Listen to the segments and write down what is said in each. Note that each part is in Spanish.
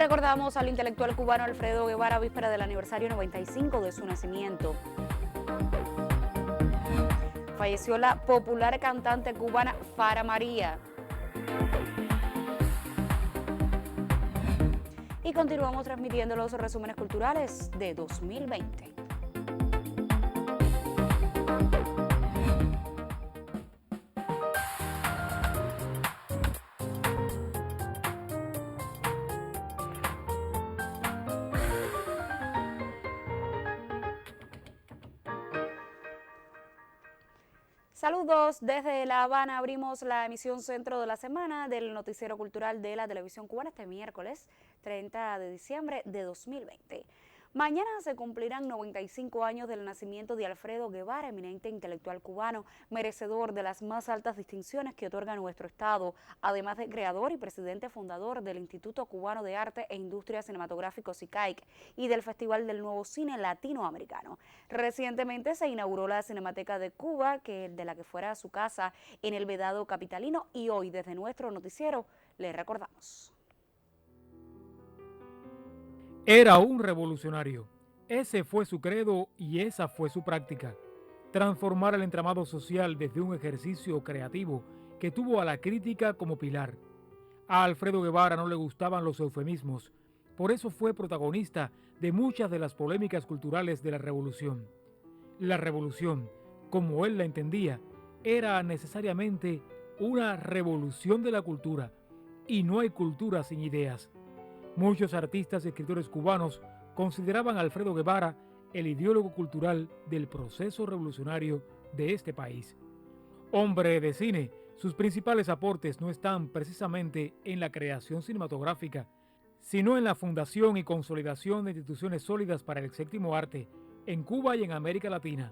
Recordamos al intelectual cubano Alfredo Guevara, víspera del aniversario 95 de su nacimiento. Falleció la popular cantante cubana Fara María. Y continuamos transmitiendo los resúmenes culturales de 2020. Saludos desde La Habana, abrimos la emisión centro de la semana del noticiero cultural de la televisión cubana este miércoles 30 de diciembre de 2020. Mañana se cumplirán 95 años del nacimiento de Alfredo Guevara, eminente intelectual cubano, merecedor de las más altas distinciones que otorga nuestro Estado, además de creador y presidente fundador del Instituto Cubano de Arte e Industria Cinematográficos ICAIC y del Festival del Nuevo Cine Latinoamericano. Recientemente se inauguró la Cinemateca de Cuba, de la que fuera su casa en el Vedado capitalino, y hoy desde nuestro noticiero le recordamos. Era un revolucionario. Ese fue su credo y esa fue su práctica. Transformar el entramado social desde un ejercicio creativo que tuvo a la crítica como pilar. A Alfredo Guevara no le gustaban los eufemismos, por eso fue protagonista de muchas de las polémicas culturales de la revolución. La revolución, como él la entendía, era necesariamente una revolución de la cultura, y no hay cultura sin ideas. Muchos artistas y escritores cubanos consideraban a Alfredo Guevara el ideólogo cultural del proceso revolucionario de este país. Hombre de cine, sus principales aportes no están precisamente en la creación cinematográfica, sino en la fundación y consolidación de instituciones sólidas para el séptimo arte, en Cuba y en América Latina.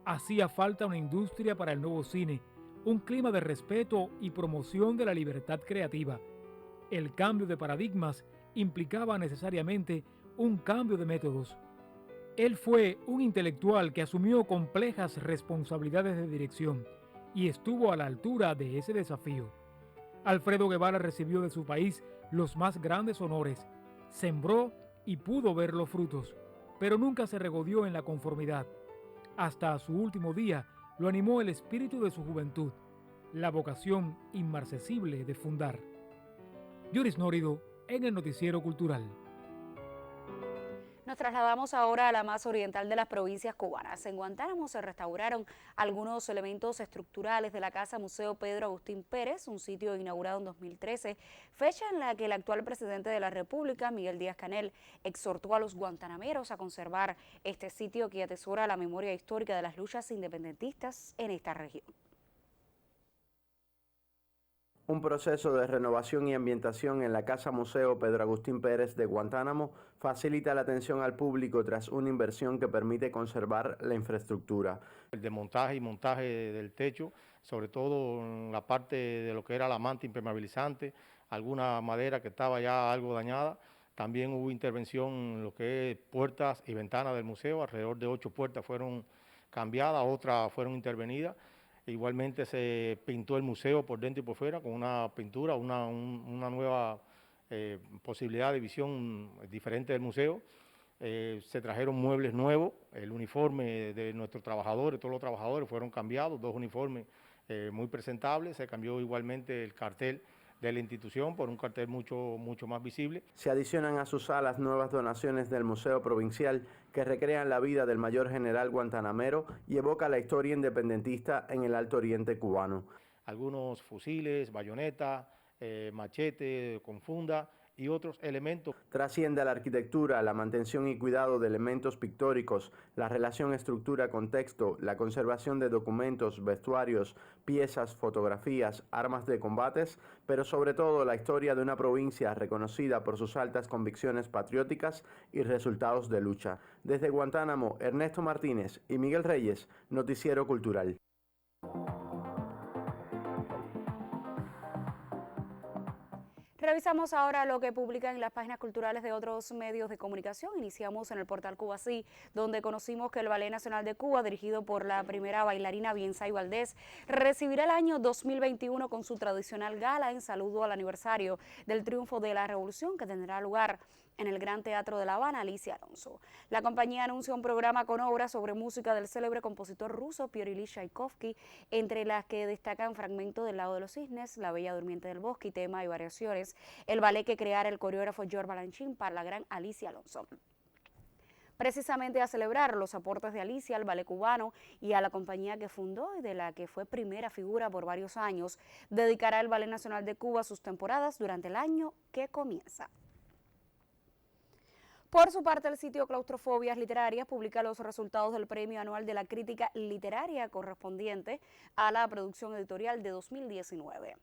Hacía falta una industria para el nuevo cine, un clima de respeto y promoción de la libertad creativa. El cambio de paradigmas implicaba necesariamente un cambio de métodos. Él fue un intelectual que asumió complejas responsabilidades de dirección y estuvo a la altura de ese desafío. Alfredo Guevara recibió de su país los más grandes honores, sembró y pudo ver los frutos, pero nunca se regodeó en la conformidad. Hasta su último día lo animó el espíritu de su juventud, la vocación inmarcesible de fundar. Yuris Nórido, en el Noticiero Cultural. Nos trasladamos ahora a la más oriental de las provincias cubanas. En Guantánamo se restauraron algunos elementos estructurales de la Casa Museo Pedro Agustín Pérez, un sitio inaugurado en 2013, fecha en la que el actual presidente de la República, Miguel Díaz-Canel, exhortó a los guantanameros a conservar este sitio que atesora la memoria histórica de las luchas independentistas en esta región. Un proceso de renovación y ambientación en la Casa Museo Pedro Agustín Pérez de Guantánamo facilita la atención al público tras una inversión que permite conservar la infraestructura. El desmontaje y montaje del techo, sobre todo en la parte de lo que era la manta impermeabilizante, alguna madera que estaba ya algo dañada. También hubo intervención en lo que es puertas y ventanas del museo, alrededor de 8 puertas fueron cambiadas, otras fueron intervenidas. Igualmente se pintó el museo por dentro y por fuera con una pintura, una nueva posibilidad de visión diferente del museo. Se trajeron muebles nuevos, el uniforme de nuestros trabajadores, todos los trabajadores fueron cambiados, 2 uniformes muy presentables, se cambió igualmente el cartel de la institución por un cartel mucho más visible. Se adicionan a sus salas nuevas donaciones del Museo Provincial que recrean la vida del mayor general guantanamero y evoca la historia independentista en el Alto Oriente cubano. Algunos fusiles, bayonetas, machete con funda y otros elementos. Trasciende a la arquitectura, la mantención y cuidado de elementos pictóricos, la relación estructura-contexto, la conservación de documentos, vestuarios, piezas, fotografías, armas de combates, pero sobre todo la historia de una provincia reconocida por sus altas convicciones patrióticas y resultados de lucha. Desde Guantánamo, Ernesto Martínez y Miguel Reyes, Noticiero Cultural. Revisamos ahora lo que publican en las páginas culturales de otros medios de comunicación. Iniciamos en el portal Cuba Sí, donde conocimos que el Ballet Nacional de Cuba, dirigido por la primera bailarina Biensay Valdés, recibirá el año 2021 con su tradicional gala en saludo al aniversario del triunfo de la Revolución, que tendrá lugar en el Gran Teatro de La Habana. Alicia Alonso. La compañía anuncia un programa con obras sobre música del célebre compositor ruso Piotr Ilich Tchaikovsky, entre las que destacan fragmentos del Lago de los Cisnes, La Bella Durmiente del Bosque, tema y variaciones, el ballet que creara el coreógrafo George Balanchine para la gran Alicia Alonso. Precisamente a celebrar los aportes de Alicia al ballet cubano y a la compañía que fundó y de la que fue primera figura por varios años, dedicará el Ballet Nacional de Cuba sus temporadas durante el año que comienza. Por su parte, el sitio Claustrofobias Literarias publica los resultados del Premio Anual de la Crítica Literaria correspondiente a la producción editorial de 2019.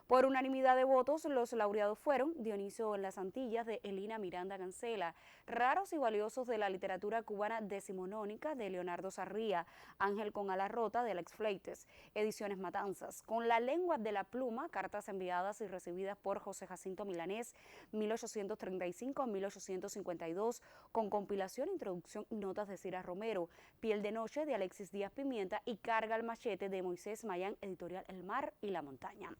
Por unanimidad de votos, los laureados fueron Dionisio en las Antillas, de Elina Miranda Cancela, Raros y Valiosos de la Literatura Cubana Decimonónica, de Leonardo Sarría, Ángel con Ala Rota, de Alex Fleites, Ediciones Matanzas, Con la Lengua de la Pluma, cartas enviadas y recibidas por José Jacinto Milanés, 1835-1852, con compilación, introducción y notas de Cira Romero, Piel de Noche, de Alexis Díaz Pimienta y Carga al Machete, de Moisés Mayán, editorial El Mar y la Montaña.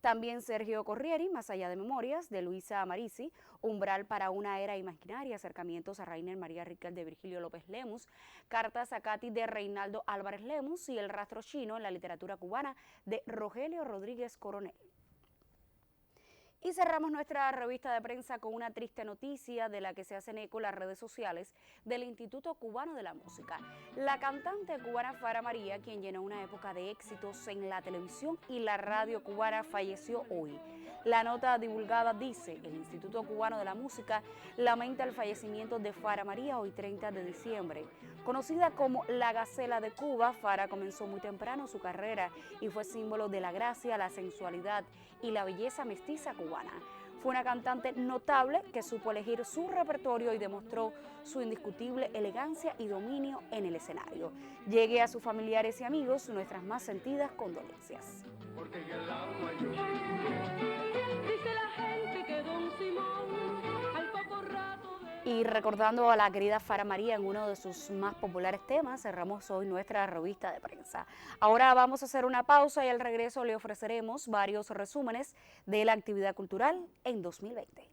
También Sergio Corrieri, Más allá de memorias, de Luisa Amarici, Umbral para una era imaginaria, acercamientos a Rainer María Riquel, de Virgilio López Lemus, Cartas a Katy, de Reinaldo Álvarez Lemus, y El rastro chino en la literatura cubana, de Rogelio Rodríguez Coronel. Y cerramos nuestra revista de prensa con una triste noticia de la que se hacen eco las redes sociales del Instituto Cubano de la Música. La cantante cubana Fara María, quien llenó una época de éxitos en la televisión y la radio cubana, falleció hoy. La nota divulgada dice: el Instituto Cubano de la Música lamenta el fallecimiento de Fara María hoy 30 de diciembre. Conocida como la Gacela de Cuba, Fara comenzó muy temprano su carrera y fue símbolo de la gracia, la sensualidad y la belleza mestiza cubana. Fue una cantante notable que supo elegir su repertorio y demostró su indiscutible elegancia y dominio en el escenario. Llegue a sus familiares y amigos nuestras más sentidas condolencias. Porque en el agua yo dice la gente que Don Simón al poco rato de... Y recordando a la querida Fara María en uno de sus más populares temas, cerramos hoy nuestra revista de prensa. Ahora vamos a hacer una pausa y al regreso le ofreceremos varios resúmenes de la actividad cultural en 2020.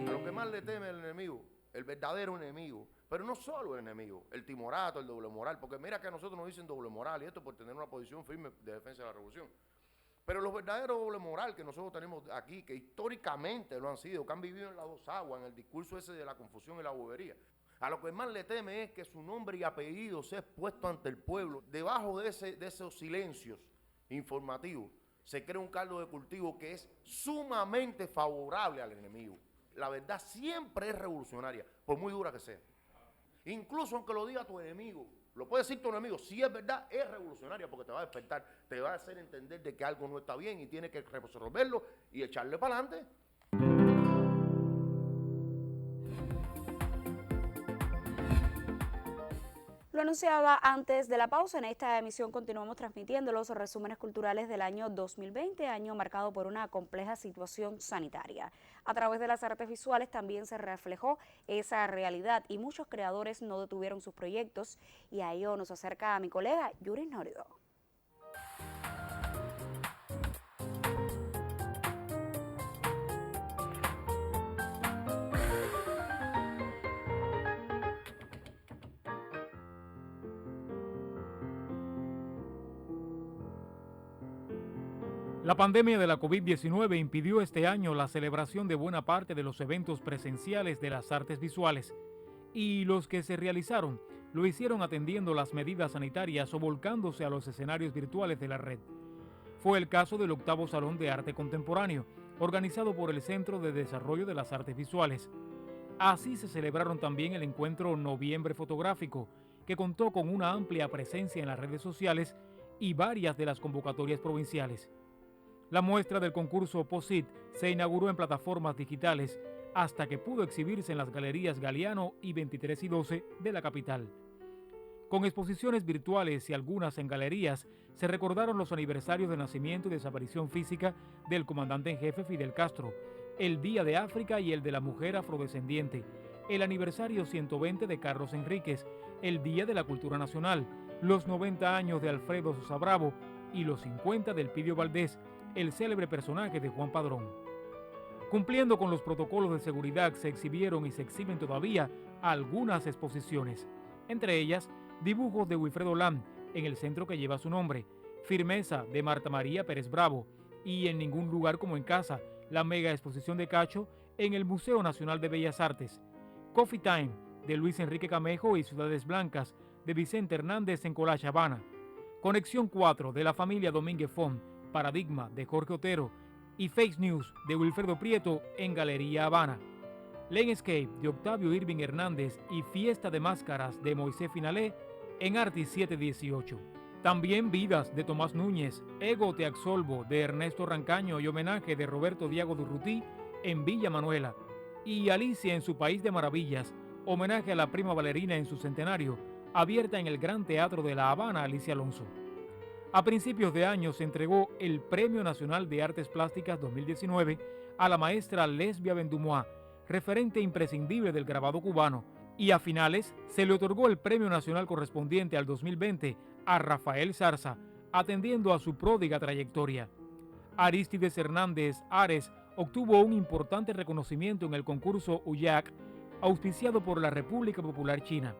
A lo que más le teme el enemigo, el verdadero enemigo, pero no solo el enemigo, el timorato, el doble moral, porque mira que a nosotros nos dicen doble moral y esto por tener una posición firme de defensa de la revolución. Pero los verdaderos doble moral que nosotros tenemos aquí, que históricamente lo han sido, que han vivido en las dos aguas, en el discurso ese de la confusión y la bobería, a lo que más le teme es que su nombre y apellido sea expuesto ante el pueblo. Debajo de esos silencios informativos se crea un caldo de cultivo que es sumamente favorable al enemigo. La verdad siempre es revolucionaria, por muy dura que sea. Incluso aunque lo diga tu enemigo, lo puede decir tu enemigo, si es verdad, es revolucionaria porque te va a despertar, te va a hacer entender de que algo no está bien y tienes que resolverlo y echarle para adelante. Lo anunciaba antes de la pausa. En esta emisión continuamos transmitiendo los resúmenes culturales del año 2020, año marcado por una compleja situación sanitaria. A través de las artes visuales también se reflejó esa realidad y muchos creadores no detuvieron sus proyectos, y a ello nos acerca a mi colega Yuri Norido. La pandemia de la COVID-19 impidió este año la celebración de buena parte de los eventos presenciales de las artes visuales, y los que se realizaron lo hicieron atendiendo las medidas sanitarias o volcándose a los escenarios virtuales de la red. Fue el caso del 8º Salón de Arte Contemporáneo, organizado por el Centro de Desarrollo de las Artes Visuales. Así se celebraron también el encuentro Noviembre Fotográfico, que contó con una amplia presencia en las redes sociales y varias de las convocatorias provinciales. La muestra del concurso POSIT se inauguró en plataformas digitales hasta que pudo exhibirse en las galerías Galeano y 23 y 12 de la capital. Con exposiciones virtuales y algunas en galerías, se recordaron los aniversarios de nacimiento y desaparición física del comandante en jefe Fidel Castro, el Día de África y el de la Mujer Afrodescendiente, el aniversario 120 de Carlos Enríquez, el Día de la Cultura Nacional, los 90 años de Alfredo Sosa Bravo y los 50 del Elpidio Valdés, el célebre personaje de Juan Padrón. Cumpliendo con los protocolos de seguridad, se exhibieron y se exhiben todavía algunas exposiciones, entre ellas dibujos de Wilfredo Lam en el centro que lleva su nombre, Firmeza de Marta María Pérez Bravo y En ningún lugar como en casa, la mega exposición de Cacho en el Museo Nacional de Bellas Artes, Coffee Time de Luis Enrique Camejo y Ciudades Blancas de Vicente Hernández en Collage Habana, Conexión 4 de la familia Domínguez Font, Paradigma de Jorge Otero y Fake News de Wilfredo Prieto en Galería Habana, Landscape de Octavio Irving Hernández y Fiesta de Máscaras de Moisés Finalé en Artis 718. También Vidas de Tomás Núñez, Ego Te Absolvo de Ernesto Rancaño y Homenaje de Roberto Diago Durrutí en Villa Manuela, y Alicia en su País de Maravillas, homenaje a la prima bailarina en su centenario, abierta en el Gran Teatro de La Habana Alicia Alonso. A principios de año se entregó el Premio Nacional de Artes Plásticas 2019 a la maestra Lesbia Bendumois, referente imprescindible del grabado cubano, y a finales se le otorgó el Premio Nacional correspondiente al 2020 a Rafael Zarza, atendiendo a su pródiga trayectoria. Arístides Hernández Ares obtuvo un importante reconocimiento en el concurso UYAC, auspiciado por la República Popular China.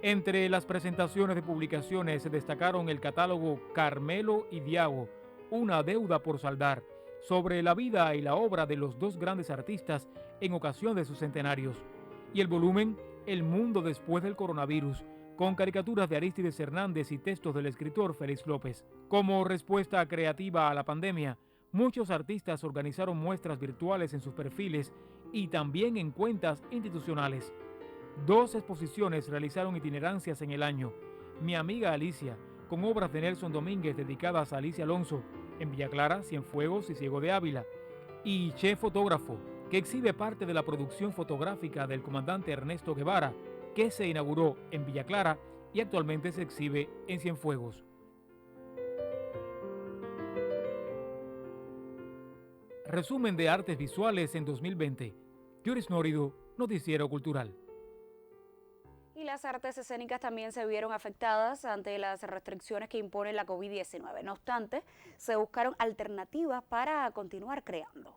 Entre las presentaciones de publicaciones se destacaron el catálogo Carmelo y Diago, una deuda por saldar, sobre la vida y la obra de los dos grandes artistas en ocasión de sus centenarios, y el volumen El Mundo Después del Coronavirus, con caricaturas de Arístides Hernández y textos del escritor Félix López. Como respuesta creativa a la pandemia, muchos artistas organizaron muestras virtuales en sus perfiles y también en cuentas institucionales. 2 exposiciones realizaron itinerancias en el año: Mi amiga Alicia, con obras de Nelson Domínguez dedicadas a Alicia Alonso, en Villa Clara, Cienfuegos y Ciego de Ávila, y Che Fotógrafo, que exhibe parte de la producción fotográfica del comandante Ernesto Guevara, que se inauguró en Villa Clara y actualmente se exhibe en Cienfuegos. Resumen de artes visuales en 2020. Yuris Nórido, Noticiero Cultural. Y las artes escénicas también se vieron afectadas ante las restricciones que impone la COVID-19. No obstante, se buscaron alternativas para continuar creando.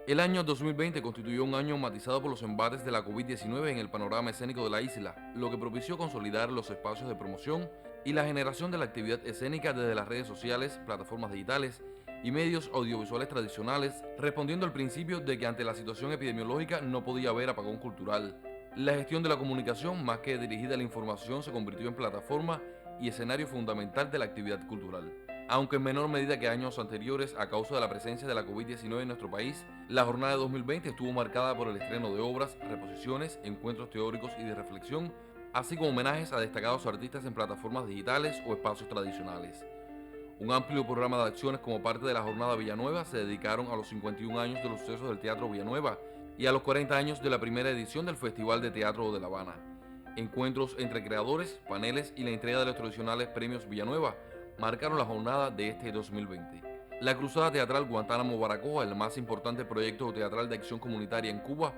El año 2020 constituyó un año matizado por los embates de la COVID-19 en el panorama escénico de la isla, lo que propició consolidar los espacios de promoción y la generación de la actividad escénica desde las redes sociales, plataformas digitales y medios audiovisuales tradicionales, respondiendo al principio de que ante la situación epidemiológica no podía haber apagón cultural. La gestión de la comunicación, más que dirigida a la información, se convirtió en plataforma y escenario fundamental de la actividad cultural. Aunque en menor medida que años anteriores a causa de la presencia de la COVID-19 en nuestro país, la jornada de 2020 estuvo marcada por el estreno de obras, reposiciones, encuentros teóricos y de reflexión, así como homenajes a destacados artistas en plataformas digitales o espacios tradicionales. Un amplio programa de acciones como parte de la Jornada Villanueva se dedicaron a los 51 años de los sucesos del Teatro Villanueva y a los 40 años de la primera edición del Festival de Teatro de La Habana. Encuentros entre creadores, paneles y la entrega de los tradicionales premios Villanueva marcaron la jornada de este 2020. La Cruzada Teatral Guantánamo Baracoa, el más importante proyecto teatral de acción comunitaria en Cuba,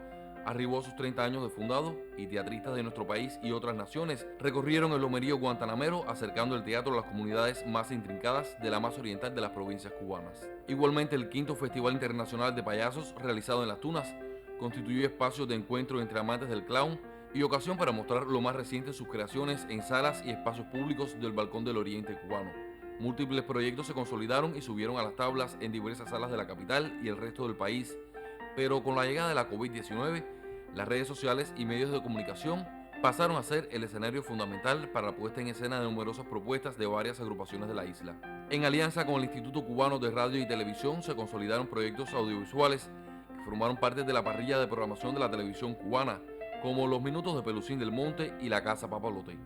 arribó a sus 30 años de fundado y teatristas de nuestro país y otras naciones recorrieron el lomerío guantanamero acercando el teatro a las comunidades más intrincadas de la más oriental de las provincias cubanas. Igualmente, el quinto Festival Internacional de Payasos, realizado en Las Tunas, constituyó espacios de encuentro entre amantes del clown y ocasión para mostrar lo más reciente de sus creaciones en salas y espacios públicos del Balcón del Oriente cubano. Múltiples proyectos se consolidaron y subieron a las tablas en diversas salas de la capital y el resto del país, pero con la llegada de la COVID-19, las redes sociales y medios de comunicación pasaron a ser el escenario fundamental para la puesta en escena de numerosas propuestas de varias agrupaciones de la isla. En alianza con el Instituto Cubano de Radio y Televisión se consolidaron proyectos audiovisuales que formaron parte de la parrilla de programación de la televisión cubana, como Los Minutos de Pelusín del Monte y La Casa Papalote.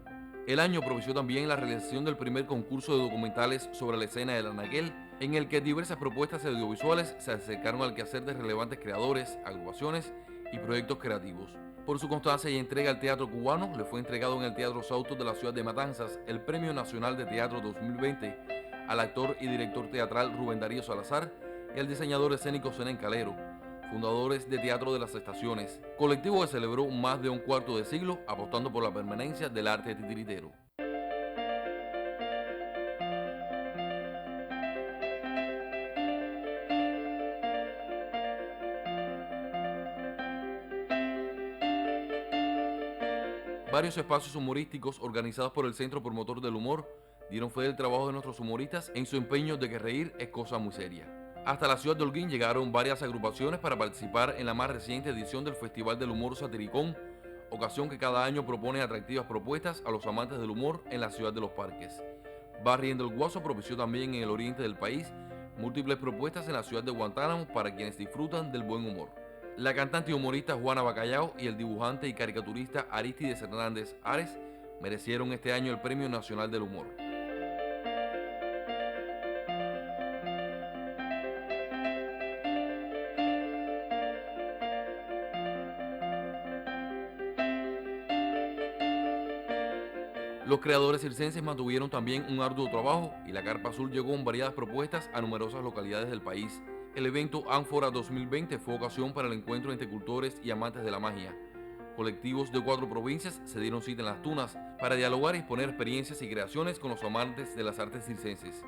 El año propició también la realización del primer concurso de documentales sobre la escena del Anaquel, en el que diversas propuestas audiovisuales se acercaron al quehacer de relevantes creadores, agrupaciones y proyectos creativos. Por su constancia y entrega al teatro cubano, le fue entregado en el Teatro Sautos de la ciudad de Matanzas el Premio Nacional de Teatro 2020 al actor y director teatral Rubén Darío Salazar y al diseñador escénico Zenén Calero, fundadores de Teatro de las Estaciones, colectivo que celebró más de un cuarto de siglo apostando por la permanencia del arte titiritero. Varios espacios humorísticos organizados por el Centro Promotor del Humor dieron fe del trabajo de nuestros humoristas en su empeño de que reír es cosa muy seria. Hasta la ciudad de Holguín llegaron varias agrupaciones para participar en la más reciente edición del Festival del Humor Satiricón, ocasión que cada año propone atractivas propuestas a los amantes del humor en la ciudad de Los Parques. Barriendo el Guaso propició también en el oriente del país múltiples propuestas en la ciudad de Guantánamo para quienes disfrutan del buen humor. La cantante y humorista Juana Bacallao y el dibujante y caricaturista Aristides Hernández Ares merecieron este año el Premio Nacional del Humor. Los creadores circenses mantuvieron también un arduo trabajo y la Carpa Azul llegó con variadas propuestas a numerosas localidades del país. El evento Ánfora 2020 fue ocasión para el encuentro entre cultores y amantes de la magia. Colectivos de 4 provincias se dieron cita en Las Tunas para dialogar y exponer experiencias y creaciones con los amantes de las artes circenses.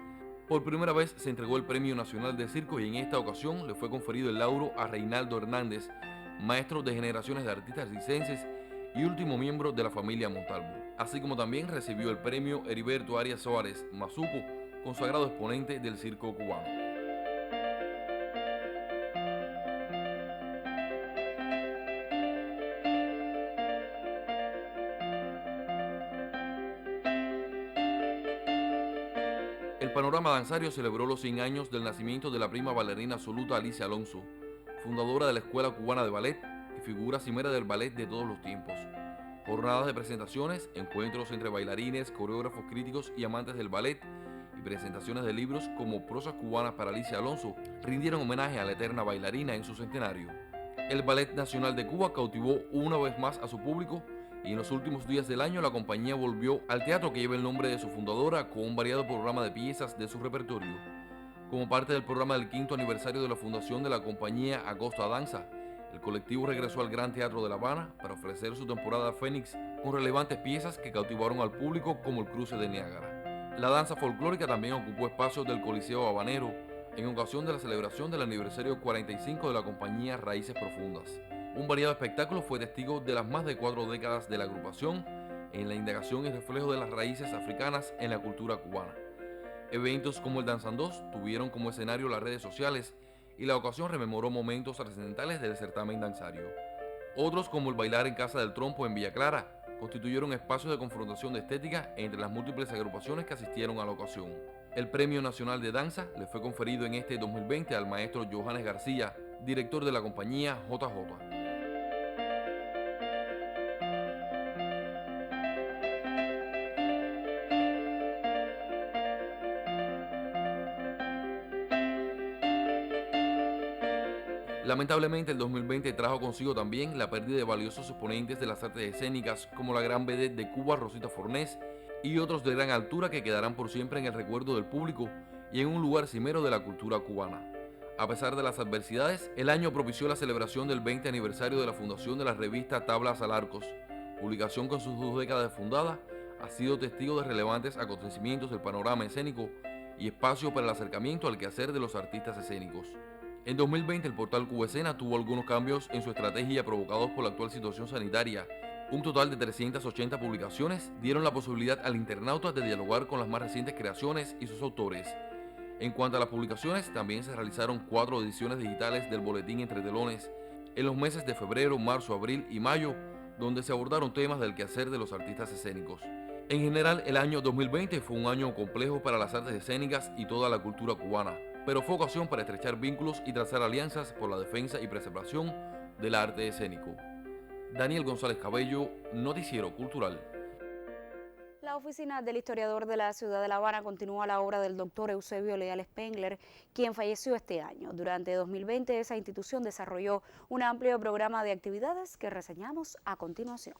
Por primera vez se entregó el Premio Nacional de Circo y en esta ocasión le fue conferido el lauro a Reinaldo Hernández, maestro de generaciones de artistas circenses y último miembro de la familia Montalvo. Así como también recibió el Premio Heriberto Arias Suárez Mazuco, consagrado exponente del circo cubano. El panorama danzario celebró los 100 años del nacimiento de la prima bailarina absoluta Alicia Alonso, fundadora de la Escuela Cubana de Ballet y figura cimera del ballet de todos los tiempos. Jornadas de presentaciones, encuentros entre bailarines, coreógrafos, críticos y amantes del ballet y presentaciones de libros como Prosas Cubanas para Alicia Alonso rindieron homenaje a la eterna bailarina en su centenario. El Ballet Nacional de Cuba cautivó una vez más a su público y en los últimos días del año la compañía volvió al teatro que lleva el nombre de su fundadora con un variado programa de piezas de su repertorio. Como parte del programa del 5º aniversario de la fundación de la compañía Acosta Danza, el colectivo regresó al Gran Teatro de La Habana para ofrecer su temporada Fénix con relevantes piezas que cautivaron al público como el Cruce de Niágara. La danza folclórica también ocupó espacios del Coliseo Habanero en ocasión de la celebración del aniversario 45 de la compañía Raíces Profundas. Un variado espectáculo fue testigo de las más de 4 décadas de la agrupación en la indagación y reflejo de las raíces africanas en la cultura cubana. Eventos como el Danzandós tuvieron como escenario las redes sociales y la ocasión rememoró momentos trascendentales del certamen danzario. Otros, como el Bailar en Casa del Trompo en Villa Clara, constituyeron espacios de confrontación de estética entre las múltiples agrupaciones que asistieron a la ocasión. El Premio Nacional de Danza le fue conferido en este 2020 al maestro Johannes García, director de la compañía JJ. Lamentablemente el 2020 trajo consigo también la pérdida de valiosos exponentes de las artes escénicas como la gran vedette de Cuba Rosita Fornés y otros de gran altura que quedarán por siempre en el recuerdo del público y en un lugar cimero de la cultura cubana. A pesar de las adversidades, el año propició la celebración del 20 aniversario de la fundación de la revista Tablas al Arcos, publicación con sus 2 décadas de fundada, ha sido testigo de relevantes acontecimientos del panorama escénico y espacio para el acercamiento al quehacer de los artistas escénicos. En 2020 el portal Cubescena tuvo algunos cambios en su estrategia provocados por la actual situación sanitaria. Un total de 380 publicaciones dieron la posibilidad al internauta de dialogar con las más recientes creaciones y sus autores. En cuanto a las publicaciones, también se realizaron 4 ediciones digitales del boletín Entre Telones en los meses de febrero, marzo, abril y mayo, donde se abordaron temas del quehacer de los artistas escénicos. En general, el año 2020 fue un año complejo para las artes escénicas y toda la cultura cubana, pero fue ocasión para estrechar vínculos y trazar alianzas por la defensa y preservación del arte escénico. Daniel González Cabello, Noticiero Cultural. La oficina del historiador de la ciudad de La Habana continúa la obra del doctor Eusebio Leal Spengler, quien falleció este año. Durante 2020, esa institución desarrolló un amplio programa de actividades que reseñamos a continuación.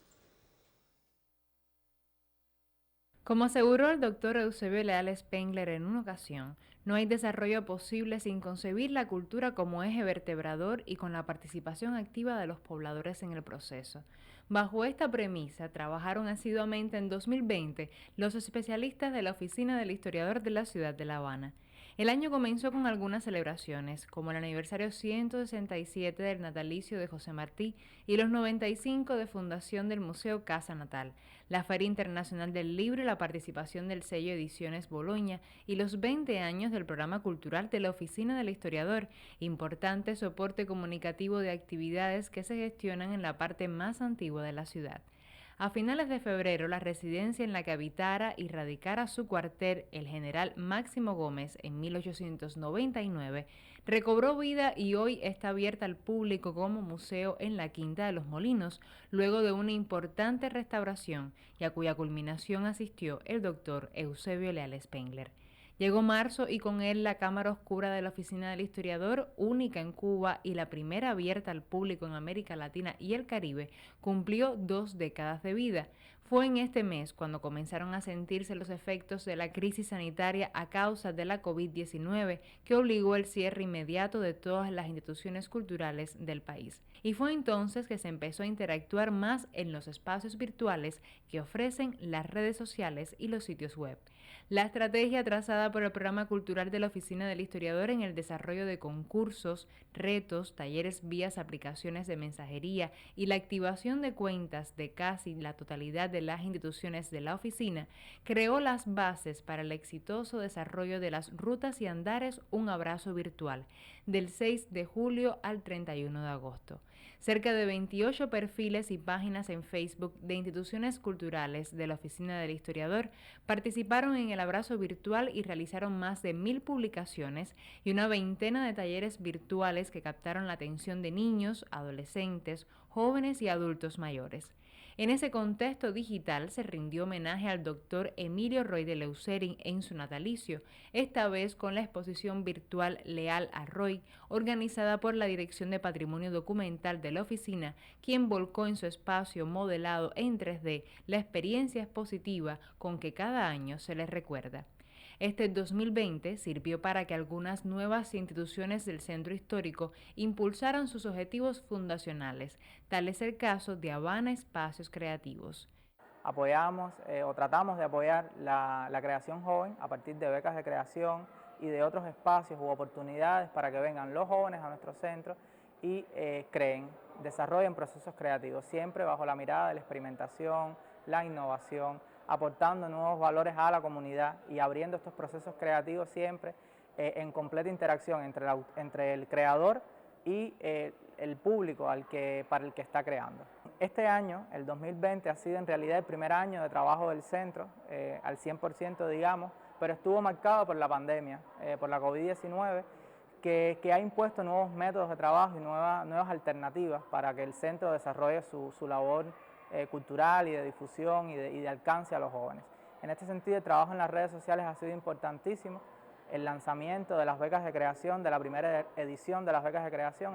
Como aseguró el doctor Eusebio Leal Spengler en una ocasión, no hay desarrollo posible sin concebir la cultura como eje vertebrador y con la participación activa de los pobladores en el proceso. Bajo esta premisa, trabajaron asiduamente en 2020 los especialistas de la Oficina del Historiador de la ciudad de La Habana. El año comenzó con algunas celebraciones, como el aniversario 167 del natalicio de José Martí y los 95 de fundación del Museo Casa Natal, la Feria Internacional del Libro y la participación del sello Ediciones Boloña y los 20 años del programa cultural de la Oficina del Historiador, importante soporte comunicativo de actividades que se gestionan en la parte más antigua de la ciudad. A finales de febrero, la residencia en la que habitara y radicara su cuartel el general Máximo Gómez en 1899 recobró vida y hoy está abierta al público como museo en la Quinta de los Molinos, luego de una importante restauración y a cuya culminación asistió el doctor Eusebio Leal Spengler. Llegó marzo y con él la Cámara Oscura de la Oficina del Historiador, única en Cuba y la primera abierta al público en América Latina y el Caribe, cumplió 2 décadas de vida. Fue en este mes cuando comenzaron a sentirse los efectos de la crisis sanitaria a causa de la COVID-19, que obligó el cierre inmediato de todas las instituciones culturales del país. Y fue entonces que se empezó a interactuar más en los espacios virtuales que ofrecen las redes sociales y los sitios web. La estrategia trazada por el Programa Cultural de la Oficina del Historiador en el desarrollo de concursos, retos, talleres vías aplicaciones de mensajería y la activación de cuentas de casi la totalidad de las instituciones de la oficina creó las bases para el exitoso desarrollo de las rutas y andares Un Abrazo Virtual, del 6 de julio al 31 de agosto. Cerca de 28 perfiles y páginas en Facebook de instituciones culturales de la Oficina del Historiador participaron en el abrazo virtual y realizaron más de 1000 publicaciones y una veintena de talleres virtuales que captaron la atención de niños, adolescentes, jóvenes y adultos mayores. En ese contexto digital se rindió homenaje al doctor Emilio Roy de Leucerin en su natalicio, esta vez con la exposición virtual Leal a Roy, organizada por la Dirección de Patrimonio Documental de la oficina, quien volcó en su espacio modelado en 3D la experiencia expositiva con que cada año se les recuerda. Este 2020 sirvió para que algunas nuevas instituciones del centro histórico impulsaran sus objetivos fundacionales, tal es el caso de Habana Espacios Creativos. Apoyamos o tratamos de apoyar la creación joven a partir de becas de creación y de otros espacios u oportunidades para que vengan los jóvenes a nuestro centro y creen, desarrollen procesos creativos, siempre bajo la mirada de la experimentación, la innovación, aportando nuevos valores a la comunidad y abriendo estos procesos creativos siempre en completa interacción entre el creador y el público para el que está creando. Este año, el 2020, ha sido en realidad el primer año de trabajo del centro, al 100% digamos, pero estuvo marcado por la pandemia, por la COVID-19, que ha impuesto nuevos métodos de trabajo y nuevas alternativas para que el centro desarrolle su labor cultural y de difusión y de alcance a los jóvenes. En este sentido, el trabajo en las redes sociales ha sido importantísimo. El lanzamiento de las becas de creación, de la primera edición de las becas de creación,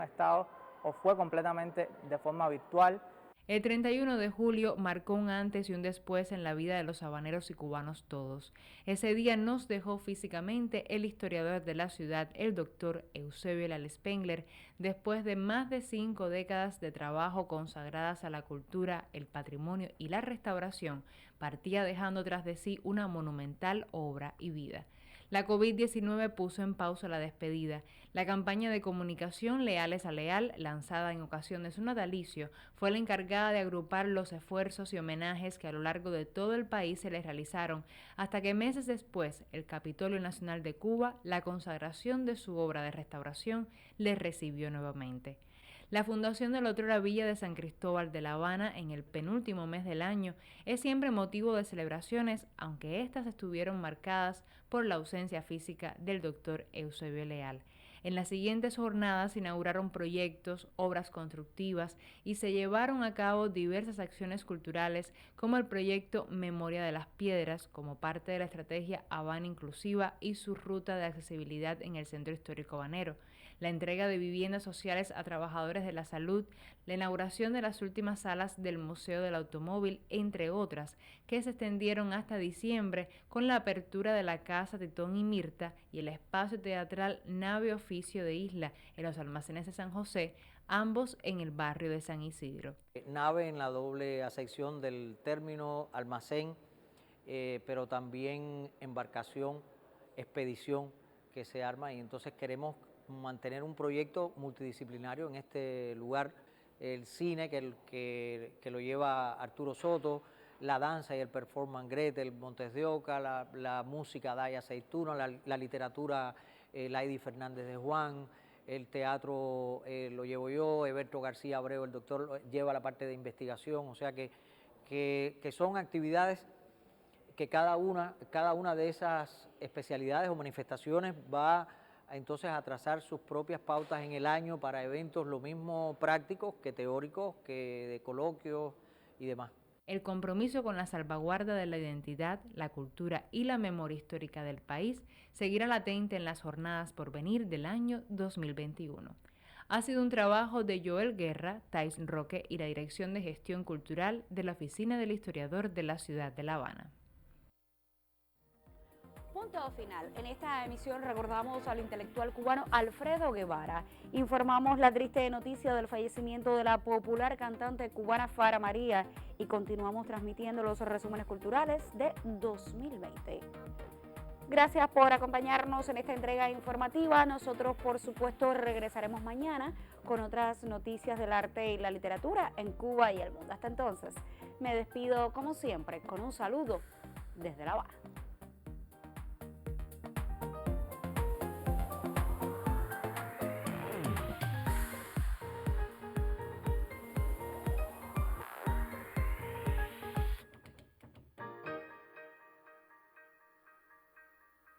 fue completamente de forma virtual. El 31 de julio marcó un antes y un después en la vida de los habaneros y cubanos todos. Ese día nos dejó físicamente el historiador de la ciudad, el doctor Eusebio Leal Spengler, después de más de 5 décadas de trabajo consagradas a la cultura, el patrimonio y la restauración, partía dejando tras de sí una monumental obra y vida. La COVID-19 puso en pausa la despedida. La campaña de comunicación Leales a Leal, lanzada en ocasión de su natalicio, fue la encargada de agrupar los esfuerzos y homenajes que a lo largo de todo el país se les realizaron, hasta que meses después, el Capitolio Nacional de Cuba, la consagración de su obra de restauración, les recibió nuevamente. La fundación de la otrora Villa de San Cristóbal de La Habana en el penúltimo mes del año es siempre motivo de celebraciones, aunque éstas estuvieron marcadas por la ausencia física del doctor Eusebio Leal. En las siguientes jornadas se inauguraron proyectos, obras constructivas y se llevaron a cabo diversas acciones culturales como el proyecto Memoria de las Piedras como parte de la estrategia Habana Inclusiva y su ruta de accesibilidad en el Centro Histórico Habanero, la entrega de viviendas sociales a trabajadores de la salud, la inauguración de las últimas salas del Museo del Automóvil, entre otras, que se extendieron hasta diciembre con la apertura de la Casa Titón y Mirta y el espacio teatral Nave Oficio de Isla en los almacenes de San José, ambos en el barrio de San Isidro. Nave en la doble acepción del término almacén, pero también embarcación, expedición que se arma, y entonces queremos mantener un proyecto multidisciplinario en este lugar, el cine que lo lleva Arturo Soto, la danza y el performance Gretel Montes de Oca, la música Daya Aceituno, la literatura Laidy Fernández de Juan, el teatro lo llevo yo, Eberto García Abreu, el doctor, lleva la parte de investigación, o sea que son actividades que cada una de esas especialidades o manifestaciones va entonces a trazar sus propias pautas en el año para eventos lo mismo prácticos que teóricos, que de coloquios y demás. El compromiso con la salvaguarda de la identidad, la cultura y la memoria histórica del país seguirá latente en las jornadas por venir del año 2021. Ha sido un trabajo de Joel Guerra, Thais Roque y la Dirección de Gestión Cultural de la Oficina del Historiador de la Ciudad de La Habana. Punto final. En esta emisión recordamos al intelectual cubano Alfredo Guevara. Informamos la triste noticia del fallecimiento de la popular cantante cubana Fara María y continuamos transmitiendo los resúmenes culturales de 2020. Gracias por acompañarnos en esta entrega informativa. Nosotros, por supuesto, regresaremos mañana con otras noticias del arte y la literatura en Cuba y el mundo. Hasta entonces, me despido como siempre con un saludo desde La Habana.